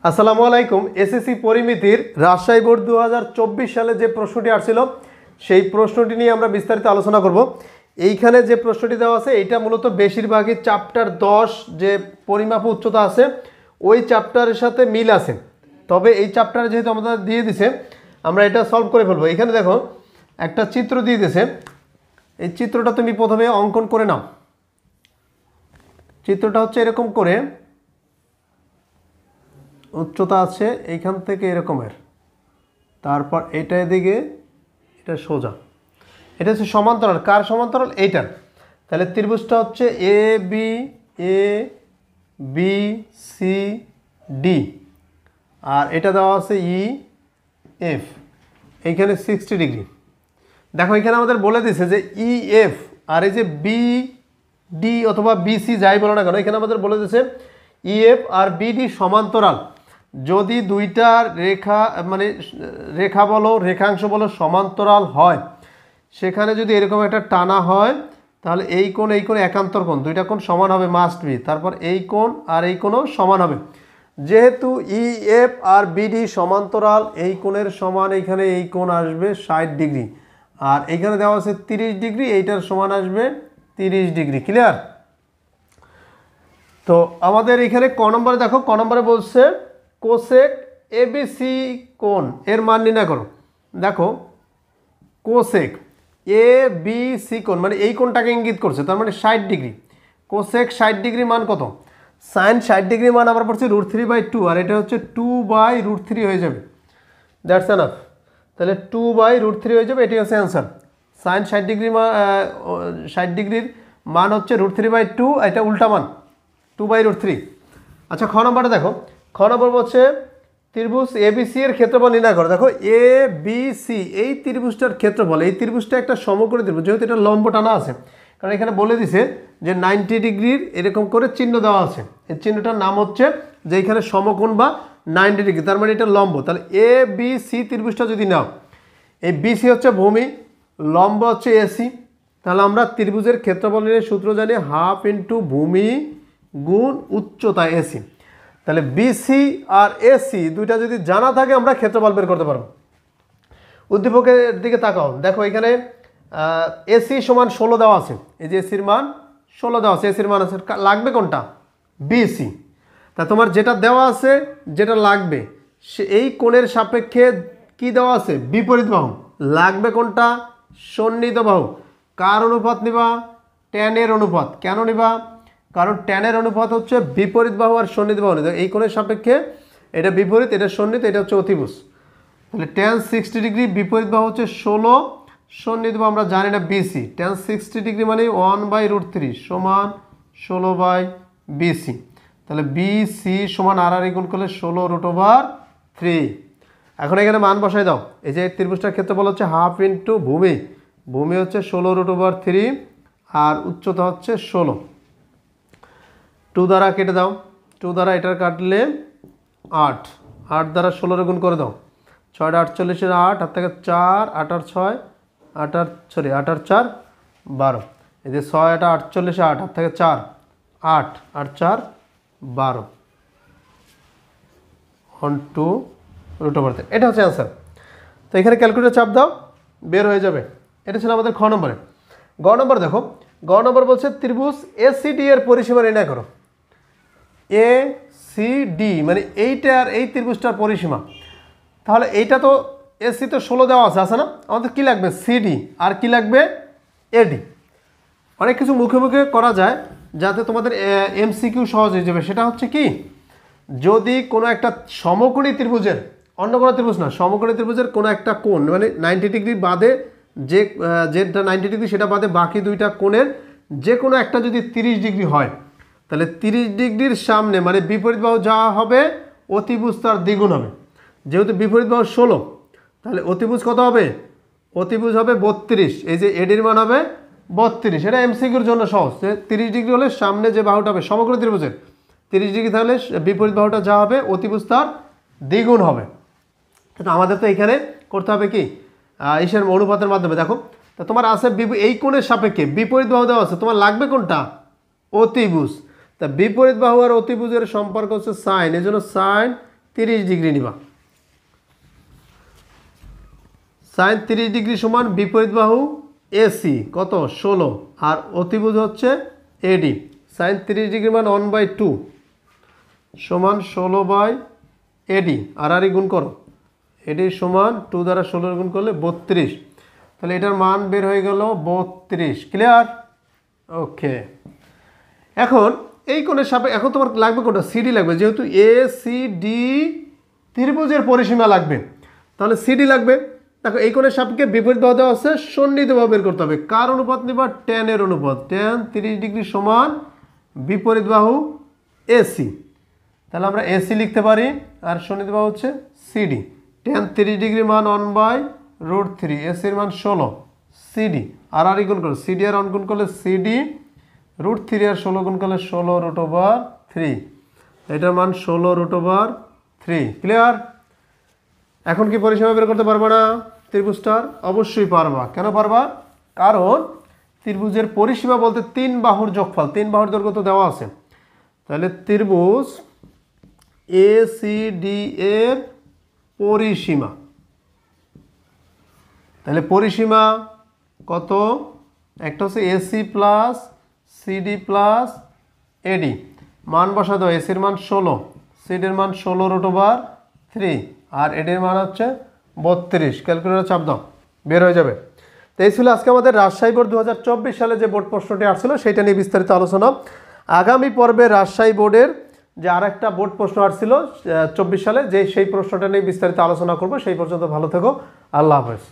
আসসালামু আলাইকুম। SSC পরিমিতির Rajshahi board 2024 সালে যে প্রশ্নটি আসছিল সেই প্রশ্নটি নিয়ে আমরা বিস্তারিত আলোচনা করব। এইখানে যে প্রশ্নটি দেওয়া আছে এটা মূলত বেশিরভাগই চ্যাপ্টার 10 যে পরিমাপ উচ্চতা আছে ওই চ্যাপ্টারের সাথে মিল আছে, তবে এই চ্যাপ্টারে যেহেতু আমাদের দিয়ে দিছে আমরা এটা সলভ করে ফেলবো। এখানে দেখো একটা চিত্র দিয়ে দিয়েছে, এই চিত্রটা তুমি প্রথমে অঙ্কন করে নাও। চিত্রটা হচ্ছে এরকম করে, উচ্চতা আছে এইখান থেকে এরকমের, তারপর এটা এদিকে, এটা সোজা, এটা হচ্ছে সমান্তরাল। কার সমান্তরাল? এইটার। তাহলে ত্রিভুজটা হচ্ছে এ বি সি ডি, আর এটা দেওয়া আছে ই এফ, এইখানে 60 ডিগ্রি। দেখো এখানে আমাদের বলে দিছে যে ই এফ আর এই যে বি ডি অথবা বিসি যাই বলো না কেন, এখানে আমাদের বলে দিছে ই এফ আর বিডি সমান্তরাল। যদি দুইটা রেখা মানে রেখা বলো রেখাংশ বলো সমান্তরাল হয়, সেখানে যদি এরকম একটা টানা হয় তাহলে এই কোণ একান্তর কোণ, দুইটা কোণ সমান হবে, মাস্ট বি। তারপর এই কোণ আর এই কোণও সমান হবে। যেহেতু ই এফ আর বিডি সমান্তরাল, এই কোণের সমান এইখানে এই কোণ আসবে 60 ডিগ্রি, আর এইখানে দেওয়া আছে 30 ডিগ্রি, এইটার সমান আসবে 30 ডিগ্রি। ক্লিয়ার? তো আমাদের এখানে ক নম্বরে দেখো, ক নম্বরে বলছে কোসেক এবিসি কোণ এর মান নির্ণয় করো। দেখো কোসেক এ বি সি কোণ মানে এই কোণটাকে ইঙ্গিত করছে, তার মানে 60 ডিগ্রি। কোসেক 60 ডিগ্রি মান কত? সাইন 60 ডিগ্রি মান আবার পড়ছে √3/2, আর এটা হচ্ছে 2/√3 হয়ে যাবে। That's enough. তাহলে 2/√3 হয়ে যাবে, এটি হচ্ছে অ্যান্সার। সাইন 60 ডিগ্রি 60 ডিগ্রির মান হচ্ছে √3/2, এটা উল্টা মান 2/√3। আচ্ছা, খ নম্বরটা দেখো। খ নম্বর বলছে ত্রিভুজ এবিসি এর ক্ষেত্রফল নির্ণয় করো। দেখো এ বি সি এই ত্রিভুজটার ক্ষেত্রফল, এই ত্রিভুজটা একটা সমকোণী ত্রিভুজ, যেহেতু এটা লম্ব টানা আছে, কারণ এখানে বলে দিছে যে 90 ডিগ্রির এরকম করে চিহ্ন দেওয়া আছে। এই চিহ্নটার নাম হচ্ছে যে এখানে সমকোণ বা 90 ডিগ্রি, তার মানে এটা লম্ব। তাহলে এ বি সি ত্রিভুজটা যদি নাও, এই বিসি হচ্ছে ভূমি, লম্ব হচ্ছে এসি, তাহলে আমরা ত্রিভুজের ক্ষেত্রফল নিয়ে সূত্র জানি হাফ ইন্টু ভূমি গুণ উচ্চতা এসি। তাহলে বিসি আর এসি দুইটা যদি জানা থাকে আমরা ক্ষেত্রফল বের করতে পারবো। উদ্দীপকের দিকে তাকাও, দেখো এখানে এসি সমান 16 দেওয়া আছে, এই যে এসির মান 16 দেওয়া আছে, এসির মান আছে, লাগবে কোনটা? বিসি। তা তোমার যেটা দেওয়া আছে, যেটা লাগবে সে এই কোণের সাপেক্ষে কি দেওয়া আছে? বিপরীত বাহু। লাগবে কোনটা? সন্নিহিত বাহু। কার অনুপাত নিবা? ট্যানের অনুপাত। কেন নিবা? কারণ ট্যানের অনুপাত হচ্ছে বিপরীত বাহু আর সন্নিহিত বাহু। এই কোণের সাপেক্ষে এটা বিপরীত, এটা সন্নিহিত, এটা হচ্ছে অতিভুজ। তাহলে ট্যান 60 ডিগ্রি, বিপরীত বাহু হচ্ছে 16, সন্নিহিত বাহু আমরা জানি না বিসি। ট্যান 60 ডিগ্রি মানে 1/√3 সমান 16/BC। তাহলে বিসি সমান আর গুণ করলে 16√3। এখন এখানে মান বসাই দাও। এই যে ত্রিভুজটার ক্ষেত্রফল হচ্ছে হাফ ইন্টু ভূমি, ভূমি হচ্ছে 16√3 আর উচ্চতা হচ্ছে 16। 2 দ্বারা কেটে দাও, 2 দ্বারা এটার কাটলে 8, 8 দ্বারা 16 গুণ করে দাও, 6 48 8, হাত থেকে 4, 8 আর 6 8 আর 4 12। এই যে 6 8 48 8, হাত থেকে 4 8 আর 4 12, 1/2√3। এটা হচ্ছে অ্যান্সার। তো এখানে ক্যালকুলেটর চাপ দাও, বের হয়ে যাবে। এটা ছিল আমাদের খ নম্বরে। গ নম্বর দেখো, গ নম্বর বলছে ত্রিভুজ এসিডি এর পরিসীমা নির্ণয় করো। এ সি ডি মানে এইটার এই ত্রিভুজটার পরিসীমা। তাহলে এইটা তো এসি তো 16 দেওয়া আছে না, আমাদের কি লাগবে? সিডি। আর কি লাগবে? এডি। অনেক কিছু মুখে মুখে করা যায় যাতে তোমাদের এমসিকিউ সহজ হয়ে যাবে। সেটা হচ্ছে কি, যদি কোনো একটা সমকোণী ত্রিভুজের, অন্য কোনো ত্রিভুজ না, সমকোণী ত্রিভুজের কোনো একটা কোণ মানে 90 ডিগ্রি বাদে যেটা 90 ডিগ্রি সেটা বাদে বাকি দুইটা কোণের যে কোনো একটা যদি 30 ডিগ্রি হয়, তাহলে 30 ডিগ্রির সামনে মানে বিপরীত বাহু যা হবে অতিভুজ তার দ্বিগুণ হবে। যেহেতু বিপরীত বাহু 16, তাহলে অতিভুজ কত হবে? অতিভুজ হবে 32। এই যে এডির মান হবে 32। এটা এমসিকিউর জন্য সহজ। 30 ডিগ্রি হলে সামনে যে বাহুটা হবে সমকোণী ত্রিভুজের 30 ডিগ্রি, তাহলে বিপরীত বাহুটা যা হবে অতিভুজ তার দ্বিগুণ হবে। কিন্তু আমাদের তো এখানে করতে হবে কি, ইসের অনুপাতের মাধ্যমে। দেখো তা তোমার আছে এই কোণের সাপেক্ষে বিপরীত বাহু দেওয়া আছে, তোমার লাগবে কোনটা? অতিভুজ। তা বিপরীত বাহু আর অতিভুজের সম্পর্ক হচ্ছে সাইন, এই জন্য সাইন 30 ডিগ্রি নিবা। সাইন 30 ডিগ্রি সমান বিপরীত বাহু এসি কত 16 আর অতিভুজ হচ্ছে এডি। সাইন 30 ডিগ্রি মান 1/2 সমান 16 এডি আর গুণ করো, এডি সমান 2 দ্বারা 16 গুণ করলে 32, তাহলে এটার মান বের হয়ে গেল 32। ক্লিয়ার? ওকে, এখন এই কোণের সাপেক্ষে এখন তোমার লাগবে কোনটা, সিডি লাগবে, যেহেতু এ সি ডি ত্রিভুজের পরিসীমা লাগবে, তাহলে সিডি লাগবে। দেখো এই কোণের সাপেক্ষে বিপরীত বাহু দেওয়া আছে, সন্নিহিত বাহু বের করতে হবে। কার অনুপাত নিবা? tan এর অনুপাত। tan 30 ডিগ্রি সমান বিপরীত বাহু এসি, তাহলে আমরা এসি লিখতে পারি আর সন্নিহিত বাহু হচ্ছে সিডি। tan 30 ডিগ্রি মান 1/√3, এসির মান 16, সিডি আর গুণ করলে সিডি আর গুণ করলে সিডি √3 আর 16 গুণ করলে 16√3, এটার মান 16√3। ক্লিয়ার? এখন কি পরিসীমা বের করতে পারবা না ত্রিভুজটার? অবশ্যই পারবা। কেন পারবা? কারণ ত্রিভুজের পরিসীমা বলতে 3 বাহুর যোগফল, 3 বাহুর দৈর্ঘ্য তো দেওয়া আছে। তাহলে ত্রিভুজ এ সি ডি এর পরিসীমা, তাহলে পরিসীমা কত? একটা হচ্ছে এসি প্লাস সিডি প্লাস এডি, মান বসা দাও। এসির মান 16, সিডির মান 16√3 আর এডির মান হচ্ছে 32। ক্যালকুলেটর চাপ দাও, বের হয়ে যাবে। তো এই ছিল আজকে আমাদের রাজশাহী বোর্ড 2024 সালে যে বোর্ড প্রশ্নটি আসছিল সেটা নিয়ে বিস্তারিত আলোচনা। আগামী পর্বে রাজশাহী বোর্ডের যে আরেকটা বোর্ড প্রশ্ন আসছিল 24 সালে, সেই প্রশ্নটা নিয়ে বিস্তারিত আলোচনা করবো। সেই পর্যন্ত ভালো থেকো, আল্লাহ হাফেজ।